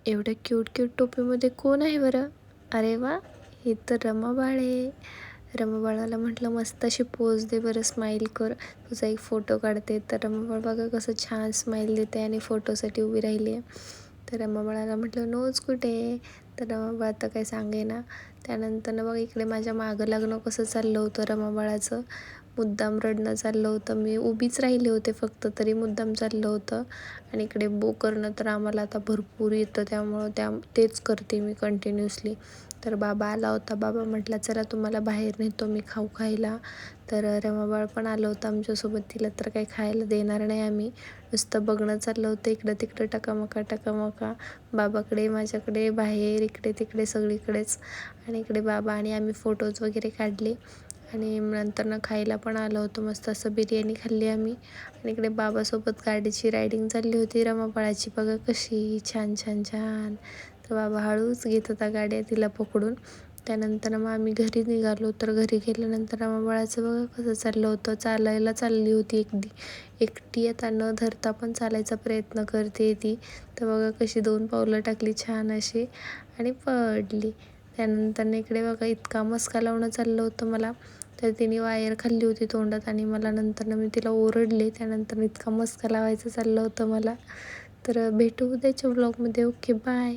एवढ्या cute cute टोपीमध्ये कोण आहे बरं? अरे वा, ही तर रमाबाळ आहे. रमाबाळाला म्हटलं मस्त अशी पोज दे बरं, स्माईल कर, तुझा एक फोटो काढते. तर रमाबाळ बघा कसं छान स्माईल देते आणि फोटोसाठी उभी राहिली आहे. तर रमाबाळाला म्हटलं नोज कुठे आहे? तर रमाबाळ तर काही सांगेना. त्यानंतर बघा इकडे माझ्या मागं लागणं कसं चाललं होतं रमाबाळाचं. मुद्दाम रडणं चाललं होतं. मी उभीच राहिले होते फक्त, तरी मुद्दाम चाललं होतं. आणि इकडे बो करणं तर आम्हाला आता भरपूर येतं, त्यामुळं तेच करते मी कंटिन्युअसली. तर बाबा आला होता. बाबा म्हटला चला तुम्हाला बाहेर नेतो मी खाऊ खायला. तर रमाबाळ पण आलं होतं आमच्यासोबत. तिला तर काही खायला देणार नाही आम्ही. नुसतं बघणं चाललं होतं इकडं तिकडं, टकामका टकामका. बाबाकडे, माझ्याकडे, बाहेर, इकडे तिकडे सगळीकडेच. आणि इकडे बाबा आणि आम्ही फोटोज वगैरे काढले. आणि नंतर खायला पण आलं होतं. मस्त असं बिर्याणी खाल्ली आम्ही. आणि इकडे बाबासोबत गाडीची रायडिंग चालली होती रमाबाळाची. बघा कशी छान छान छान. तर बाबा हळूच घेत होता गाड्या तिला पकडून. त्यानंतर मग आम्ही घरी निघालो. तर घरी गेल्यानंतर रमाबाळाचं बघा कसं चाललं होतं. चालायला चालली होती एकटी, आता न धरता पण चालायचा प्रयत्न करते ती. तर बघा कशी 2 पावलं टाकली छान अशी आणि पडली. त्यानंतर इकडे बघा इतका मस्का लावणं चाललं होतं मला. तर तिने वायर खाल्ली होती तोंडात आणि मला नंतर मी तिला ओरडले. त्यानंतर इतका मस्का लावायचं चाललं होतं मला. तर भेटू उद्याच्या व्लॉगमध्ये. Okay, bye.